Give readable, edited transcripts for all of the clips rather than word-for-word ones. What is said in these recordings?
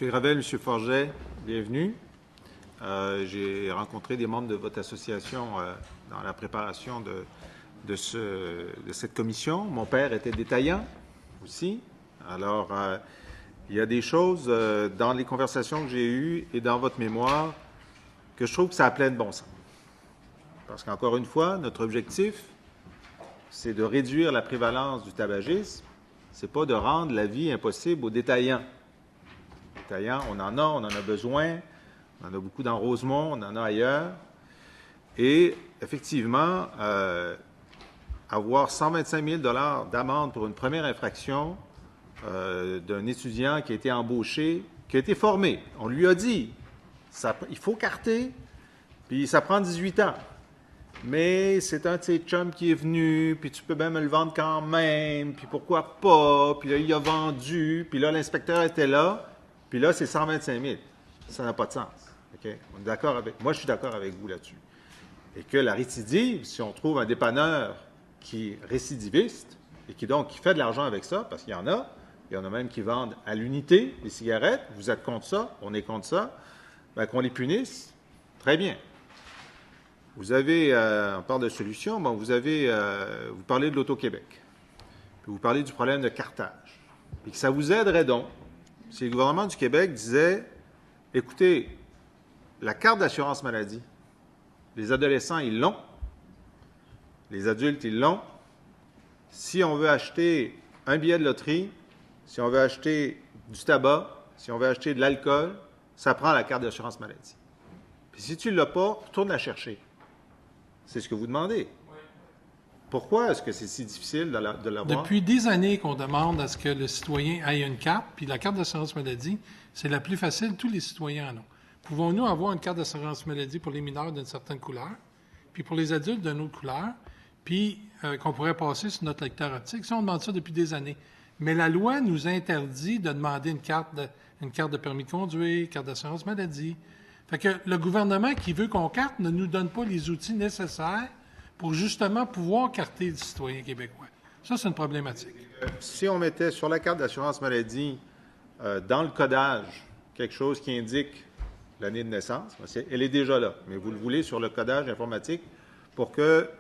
M. Gravel, M. Forget, bienvenue. J'ai rencontré des membres de votre association dans la préparation de cette commission. Mon père était détaillant aussi. Alors, il y a des choses dans les conversations que j'ai eues et dans votre mémoire que je trouve que ça a plein de bon sens. Parce qu'encore une fois, notre objectif, c'est de réduire la prévalence du tabagisme. Ce n'est pas de rendre la vie impossible aux détaillants. Les détaillants, on en a besoin. On en a beaucoup dans Rosemont, on en a ailleurs. Et effectivement, avoir 125 000 $ d'amende pour une première infraction d'un étudiant qui a été embauché, qui a été formé. On lui a dit, il faut carter, puis ça prend 18 ans. Mais c'est un de ses chums qui est venu, puis tu peux même me le vendre quand même, puis pourquoi pas, puis là, il a vendu, puis là, l'inspecteur était là, puis là, c'est 125 000. Ça n'a pas de sens. Okay? On est d'accord avec... Moi, je suis d'accord avec vous là-dessus. Et que la récidive, si on trouve un dépanneur qui est récidiviste, et qui fait de l'argent avec ça, parce qu'il y en a même qui vendent à l'unité les cigarettes, vous êtes contre ça, on est contre ça, bien, qu'on les punisse, très bien. Vous avez, on parle de solutions, bon, vous parlez de l'Auto-Québec, puis vous parlez du problème de cartage, et que ça vous aiderait donc si le gouvernement du Québec disait, écoutez, la carte d'assurance maladie, les adolescents, ils l'ont, les adultes, ils l'ont. Si on veut acheter un billet de loterie, si on veut acheter du tabac, si on veut acheter de l'alcool, ça prend la carte d'assurance maladie. Puis si tu ne l'as pas, retourne la chercher. C'est ce que vous demandez. Oui. Pourquoi est-ce que c'est si difficile de l'avoir? Depuis des années qu'on demande à ce que le citoyen ait une carte, puis la carte d'assurance maladie, c'est la plus facile, tous les citoyens en ont. Pouvons-nous avoir une carte d'assurance maladie pour les mineurs d'une certaine couleur, puis pour les adultes d'une autre couleur, puis qu'on pourrait passer sur notre lecteur optique? Ça, on demande ça depuis des années. Mais la loi nous interdit de demander une carte de permis de conduire, une carte d'assurance maladie. Fait que le gouvernement qui veut qu'on carte ne nous donne pas les outils nécessaires pour justement pouvoir carter le citoyen québécois. Ça, c'est une problématique. Si on mettait sur la carte d'assurance maladie, dans le codage, quelque chose qui indique l'année de naissance, elle est déjà là, mais vous le voulez sur le codage informatique pour que,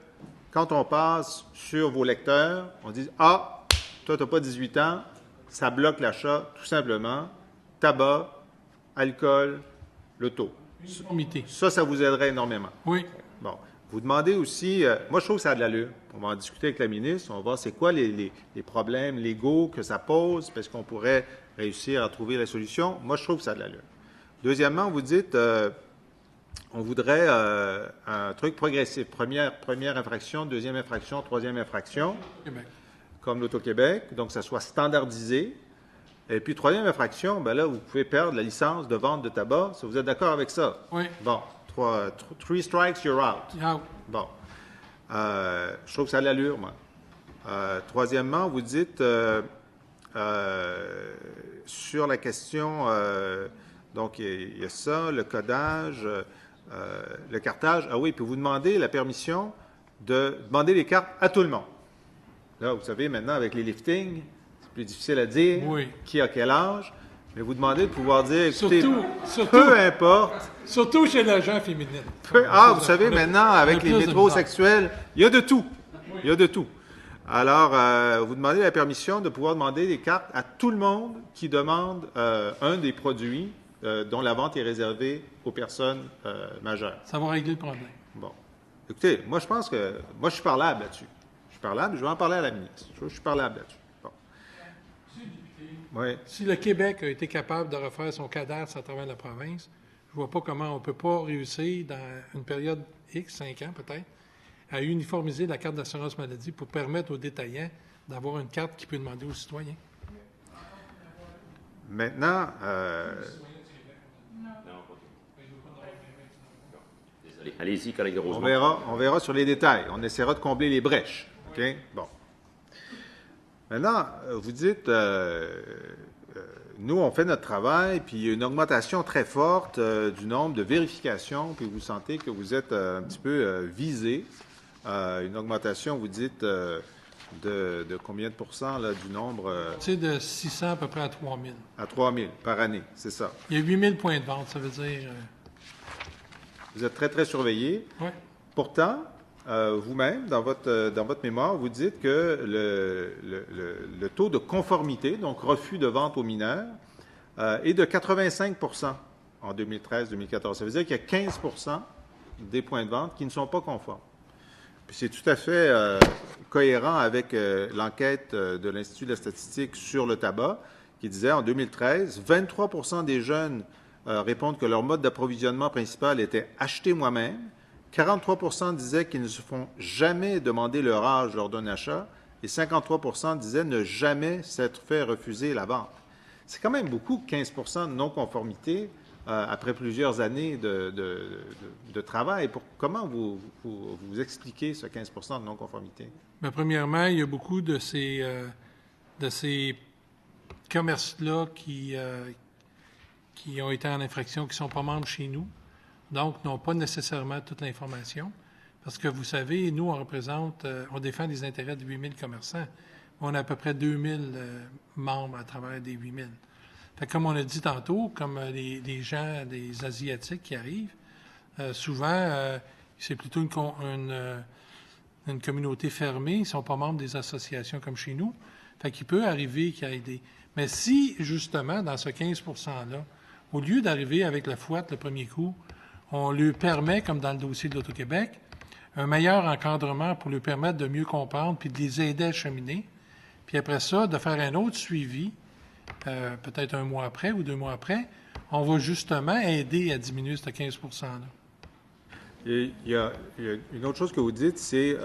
quand on passe sur vos lecteurs, on dise « Ah, toi, tu n'as pas 18 ans, ça bloque l'achat, tout simplement, tabac, alcool, l'auto. » Ça vous aiderait énormément. Oui. Bon. Vous demandez aussi, moi je trouve que ça a de l'allure. On va en discuter avec la ministre, on va voir c'est quoi les problèmes légaux que ça pose, parce qu'on pourrait réussir à trouver la solution. Moi je trouve que ça a de l'allure. Deuxièmement, vous dites, on voudrait un truc progressif. Première infraction, deuxième infraction, troisième infraction, Québec. Comme l'Auto-Québec, donc que ça soit standardisé. Et puis, troisième infraction, bien là, vous pouvez perdre la licence de vente de tabac. Si vous êtes d'accord avec ça? Oui. Bon. Three strikes, you're out. Out. Bon. Je trouve que ça a l'allure, moi. Troisièmement, vous dites, sur la question, donc il y a ça, le codage, le cartage. Ah oui, puis vous demandez la permission de demander les cartes à tout le monde. Là, vous savez, maintenant, avec les liftings, plus difficile à dire qui a quel âge, mais vous demandez de pouvoir dire, écoutez, peu importe. Surtout chez l'agent féminine. Vous savez, maintenant, avec les métrosexuels, il y a de tout. Il y a de tout. Alors, vous demandez la permission de pouvoir demander des cartes à tout le monde qui demande un des produits dont la vente est réservée aux personnes majeures. Ça va régler le problème. Bon. Écoutez, moi, je pense que... Moi, je suis parlable là-dessus. Je suis parlable, je vais en parler à la ministre. Je suis parlable là-dessus. Oui. Si le Québec a été capable de refaire son cadastre à travers la province, je ne vois pas comment on ne peut pas réussir dans une période X, 5 ans peut-être, à uniformiser la carte d'assurance maladie pour permettre aux détaillants d'avoir une carte qui peut demander aux citoyens. Maintenant, Désolé. Allez-y, collègue Rosemont. on verra sur les détails. On essaiera de combler les brèches. OK? Bon. Maintenant, vous dites, nous, on fait notre travail, puis il y a une augmentation très forte du nombre de vérifications, puis vous sentez que vous êtes un petit peu visé. Une augmentation, vous dites, de combien de pourcents là, du nombre? C'est de 600 à peu près à 3 000. À 3 000 par année, c'est ça. Il y a 8 000 points de vente, ça veut dire... Vous êtes très, très surveillé. Oui. Pourtant, vous-même, dans votre mémoire, vous dites que le taux de conformité, donc refus de vente aux mineurs, est de 85 en 2013-2014. Ça veut dire qu'il y a 15 des points de vente qui ne sont pas conformes. Puis c'est tout à fait cohérent avec l'enquête de l'Institut de la statistique sur le tabac, qui disait en 2013, 23 des jeunes répondent que leur mode d'approvisionnement principal était acheter moi-même. 43 disaient qu'ils ne se font jamais demander leur âge lors d'un achat et 53 disaient ne jamais s'être fait refuser la vente. C'est quand même beaucoup, 15 de non-conformité après plusieurs années de travail. Comment vous expliquez ce 15 de non-conformité? Bien, premièrement, il y a beaucoup de ces commerces-là qui ont été en infraction, qui ne sont pas membres chez nous, donc n'ont pas nécessairement toute l'information. Parce que vous savez, nous, on défend les intérêts de 8 000 commerçants. On a à peu près 2 000 membres à travers des 8 000. Fait que comme on a dit tantôt, comme les gens, des Asiatiques qui arrivent, souvent, c'est plutôt une communauté fermée. Ils ne sont pas membres des associations comme chez nous. Fait qu'il peut arriver qu'il y ait des... Mais si, justement, dans ce 15 %-là, au lieu d'arriver avec la fouette le premier coup, on lui permet, comme dans le dossier de l'Auto-Québec, un meilleur encadrement pour lui permettre de mieux comprendre puis de les aider à cheminer. Puis après ça, de faire un autre suivi, peut-être 1 mois après ou 2 mois après, on va justement aider à diminuer ce 15 %-là. Il y a une autre chose que vous dites, c'est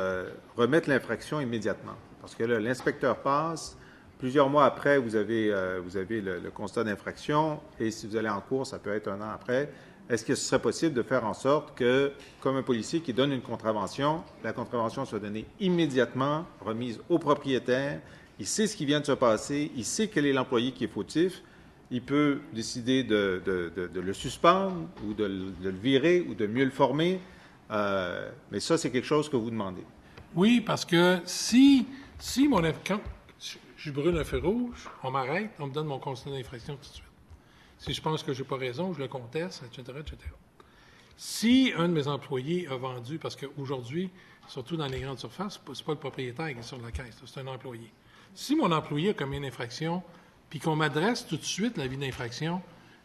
remettre l'infraction immédiatement. Parce que là, l'inspecteur passe, plusieurs mois après, vous avez le constat d'infraction, et si vous allez en cours, ça peut être 1 an après. Est-ce que ce serait possible de faire en sorte que, comme un policier qui donne une contravention, la contravention soit donnée immédiatement, remise au propriétaire, il sait ce qui vient de se passer, il sait quel est l'employé qui est fautif, il peut décider de le suspendre ou de le virer ou de mieux le former, mais ça, c'est quelque chose que vous demandez. Oui, parce que si quand je brûle un feu rouge, on m'arrête, on me donne mon constat d'infraction tout de suite. Si je pense que je n'ai pas raison, je le conteste, etc., etc. Si un de mes employés a vendu, parce qu'aujourd'hui, surtout dans les grandes surfaces, ce n'est pas le propriétaire qui est sur la caisse, c'est un employé. Si mon employé a commis une infraction, puis qu'on m'adresse tout de suite l'avis d'infraction,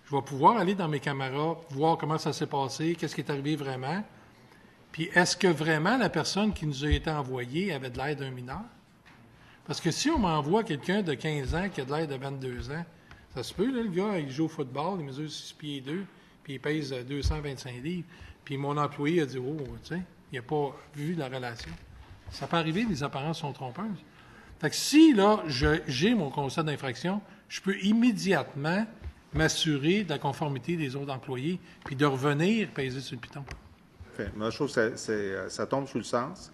je vais pouvoir aller dans mes caméras, voir comment ça s'est passé, qu'est-ce qui est arrivé vraiment, puis est-ce que vraiment la personne qui nous a été envoyée avait de l'air d'un mineur? Parce que si on m'envoie quelqu'un de 15 ans qui a de l'air de 22 ans, ça se peut, là, le gars, il joue au football, il mesure 6 pieds 2, puis il pèse 225 livres, puis mon employé a dit « Oh, tu sais, il n'a pas vu la relation. » Ça peut arriver, les apparences sont trompeuses. Fait que si, là, j'ai mon constat d'infraction, je peux immédiatement m'assurer de la conformité des autres employés, puis de revenir peser sur le piton. Enfin, moi, je trouve que ça tombe sous le sens.